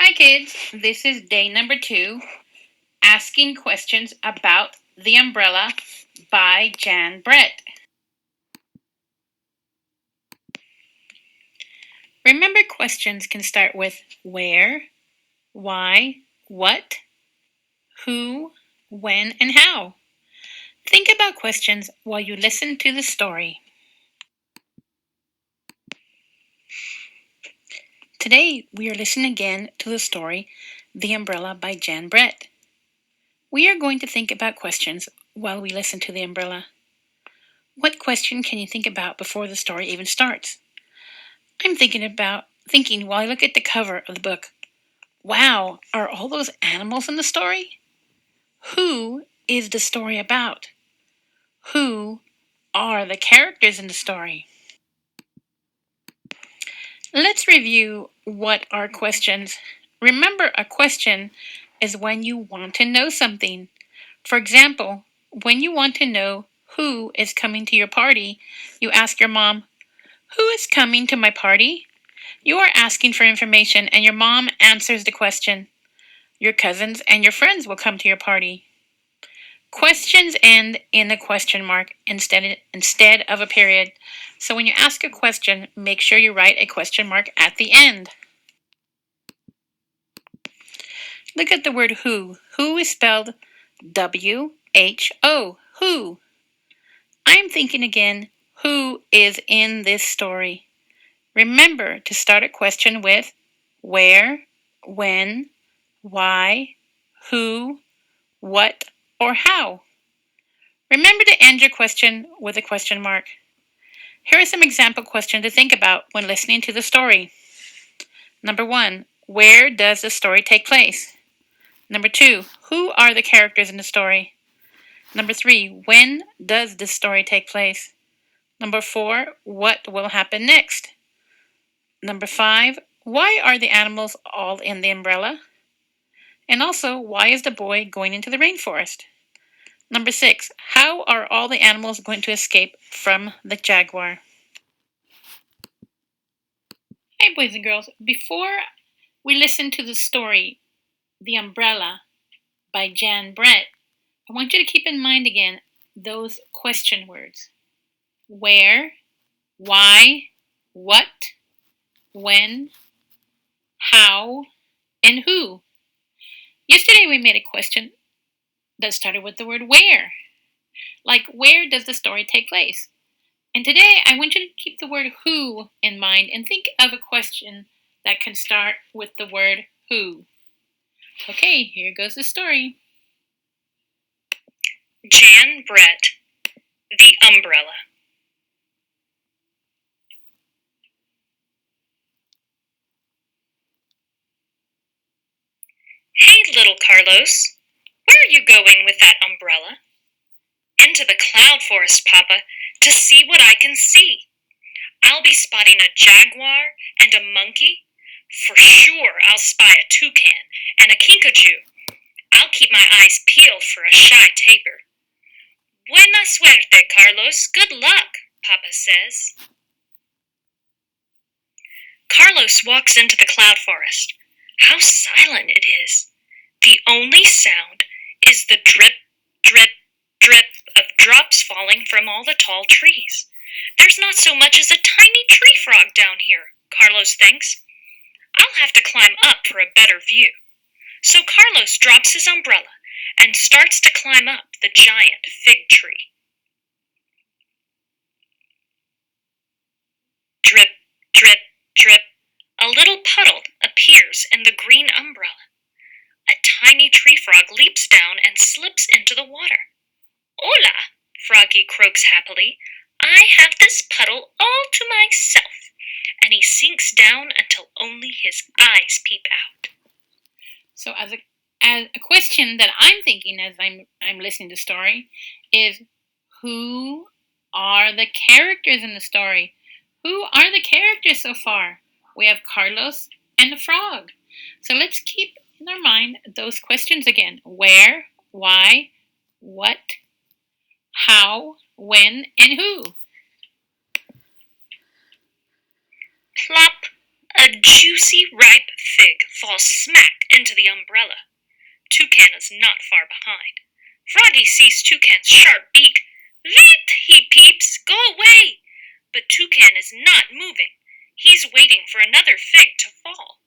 Hi kids, this is day number 2, Asking Questions About the Umbrella by Jan Brett. Remember, questions can start with where, why, what, who, when, and how. Think about questions while you listen to the story. Today, we are listening again to the story, The Umbrella by Jan Brett. We are going to think about questions while we listen to The Umbrella. What question can you think about before the story even starts? I'm thinking while I look at the cover of the book, wow, are all those animals in the story? Who is the story about? Who are the characters in the story? Let's review what are questions. Remember, a question is when you want to know something. For example, when you want to know who is coming to your party, you ask your mom, "Who is coming to my party?" You are asking for information and your mom answers the question. Your cousins and your friends will come to your party. Questions end in a question mark instead of a period. So when you ask a question, make sure you write a question mark at the end. Look at the word who. Who is spelled W-H-O. Who. I'm thinking again, who is in this story? Remember to start a question with where, when, why, who, what, or how. Remember to end your question with a question mark. Here are some example questions to think about when listening to the story. Number 1, where does the story take place? Number 2, who are the characters in the story? Number 3, when does the story take place? Number 4, what will happen next? Number 5, why are the animals all in the umbrella? And also, why is the boy going into the rainforest? Number 6, how are all the animals going to escape from the jaguar? Hey boys and girls, before we listen to the story, The Umbrella by Jan Brett, I want you to keep in mind again those question words. Where, why, what, when, how, and who. Yesterday we made a question that started with the word where. Like, where does the story take place? And today I want you to keep the word who in mind and think of a question that can start with the word who. Okay, here goes the story. Jan Brett, The Umbrella. Hey, little Carlos, where are you going with that umbrella? Into the cloud forest, Papa, to see what I can see. I'll be spotting a jaguar and a monkey. For sure, I'll spy a toucan and a kinkajou. I'll keep my eyes peeled for a shy tapir. Buena suerte, Carlos. Good luck, Papa says. Carlos walks into the cloud forest. How silent it is. The only sound is the drip, drip, drip of drops falling from all the tall trees. There's not so much as a tiny tree frog down here, Carlos thinks. I'll have to climb up for a better view. So Carlos drops his umbrella and starts to climb up the giant fig tree. Drip, drip, drip. A little puddle appears in the green umbrella. A tiny tree frog leaps down and slips into the water. Hola, Froggy croaks happily. I have this puddle all to myself. And he sinks down until only his eyes peep out. So as a question that I'm thinking as I'm listening to the story is, who are the characters in the story? Who are the characters so far? We have Carlos and the frog. So let's keep in our mind those questions again. Where, why, what, how, when, and who. Plop! A juicy, ripe fig fig falls smack into the umbrella. Toucan is not far behind. Froggy sees Toucan's sharp beak. Vite, he peeps, go away! But Toucan is not moving. He's waiting for another fig to fall.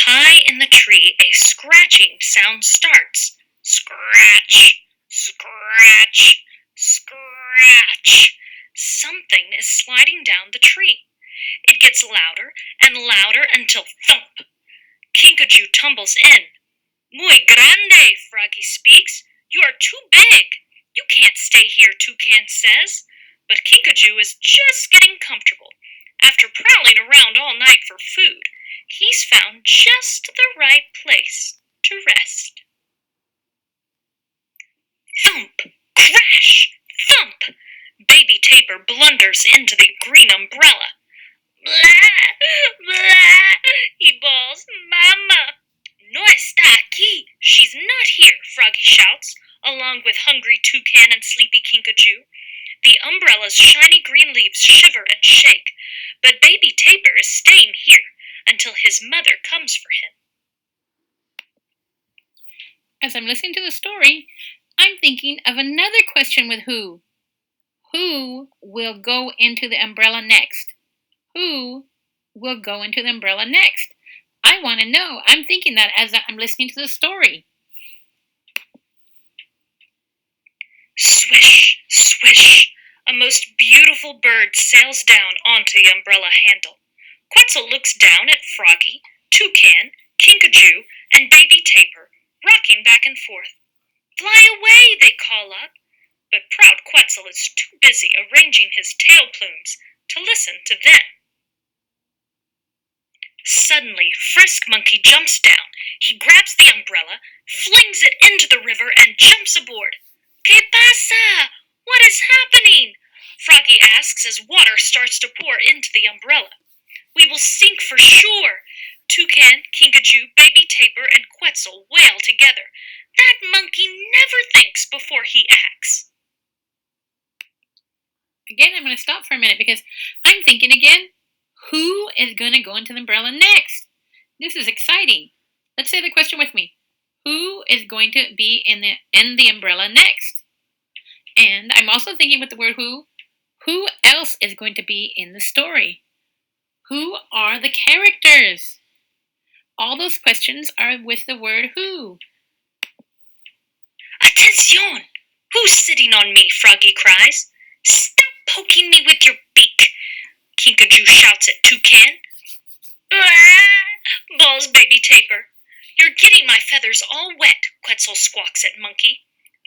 High in the tree, a scratching sound starts. Scratch, scratch, scratch. Something is sliding down the tree. It gets louder and louder until thump. Kinkajou tumbles in. Muy grande, Froggy speaks. You are too big. You can't stay here, Toucan says. But Kinkajou is just getting comfortable. After prowling around all night for food, he's found just the right place to rest. Thump! Crash! Thump! Baby Tapir blunders into the green umbrella. Blah! Blah! He bawls, Mama! No está aquí! She's not here, Froggy shouts, along with hungry Toucan and sleepy Kinkajou. The umbrella's shiny green leaves shiver and shake, but Baby Tapir is staying here until his mother comes for him. As I'm listening to the story, I'm thinking of another question with who. Who will go into the umbrella next? Who will go into the umbrella next? I want to know. I'm thinking that as I'm listening to the story. Swish, swish, a most beautiful bird sails down onto the umbrella handle. Quetzal looks down at Froggy, Toucan, Kinkajou, and Baby Tapir, rocking back and forth. Fly away, they call up, but proud Quetzal is too busy arranging his tail plumes to listen to them. Suddenly, Frisk Monkey jumps down. He grabs the umbrella, flings it into the river, and jumps aboard. ¿Qué pasa? What is happening? Froggy asks as water starts to pour into the umbrella. We will sink for sure. Toucan, Kinkajou, Baby Tapir, and Quetzal wail together. That monkey never thinks before he acts. Again, I'm going to stop for a minute because I'm thinking again, who is going to go into the umbrella next? This is exciting. Let's say the question with me. Who is going to be in the umbrella next? And I'm also thinking with the word who else is going to be in the story? Who are the characters? All those questions are with the word who. Attention! Who's sitting on me? Froggy cries. Stop poking me with your beak! Kinkajou shouts at Toucan. Ah! Bawls Baby Tapir. You're getting my feathers all wet, Quetzal squawks at Monkey.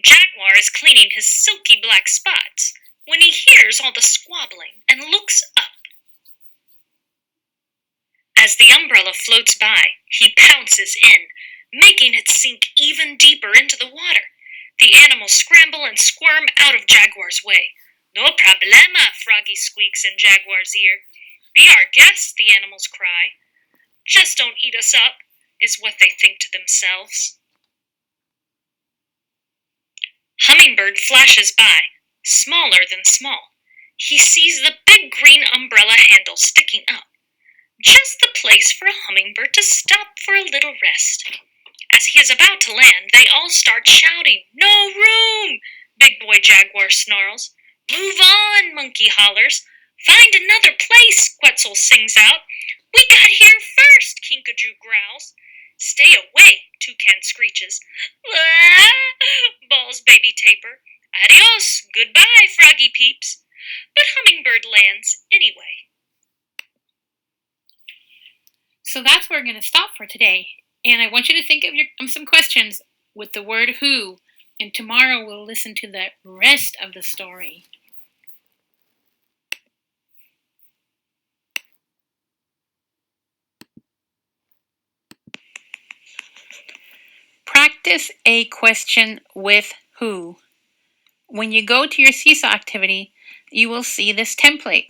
Jaguar is cleaning his silky black spots when he hears all the squabbling and looks up. As the umbrella floats by, he pounces in, making it sink even deeper into the water. The animals scramble and squirm out of Jaguar's way. No problema, Froggy squeaks in Jaguar's ear. Be our guest, the animals cry. Just don't eat us up, is what they think to themselves. Hummingbird flashes by, smaller than small. He sees the big green umbrella handle sticking up. Just the place for a hummingbird to stop for a little rest. As he is about to land, they all start shouting, No room! Big Boy Jaguar snarls. Move on, Monkey hollers. Find another place, Quetzal sings out. We got here first, Kinkajou growls. Stay away, Toucan screeches. Ah! Bawls Baby Tapir. Adios, goodbye, Froggy peeps. But Hummingbird lands anyway. So that's where we're going to stop for today. And I want you to think of some questions with the word who. And tomorrow we'll listen to the rest of the story. Practice a question with who. When you go to your seesaw activity, you will see this template.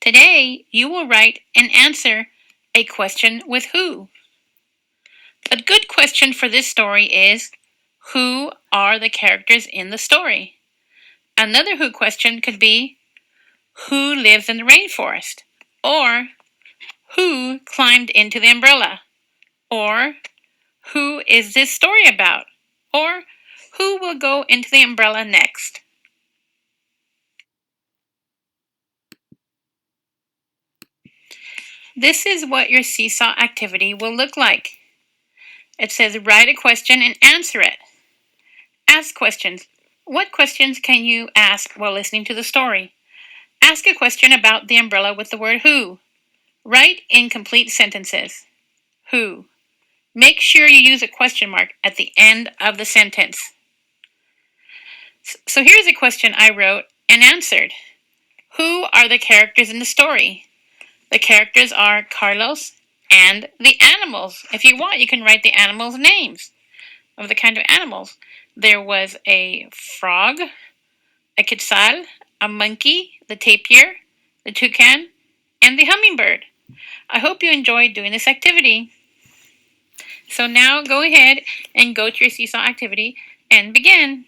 Today, you will write and answer a question with who. A good question for this story is, who are the characters in the story? Another who question could be, who lives in the rainforest? Or, who climbed into the umbrella? Or who is this story about? Or who will go into the umbrella next? This is what your seesaw activity will look like. It says write a question and answer it. Ask questions. What questions can you ask while listening to the story? Ask a question about the umbrella with the word who. Write in complete sentences. Who. Make sure you use a question mark at the end of the sentence. So here's a question I wrote and answered. Who are the characters in the story? The characters are Carlos and the animals. If you want, you can write the animals' names of the kind of animals. There was a frog, a quetzal, a monkey, the tapir, the toucan, and the hummingbird. I hope you enjoyed doing this activity. So now go ahead and go to your seesaw activity and begin.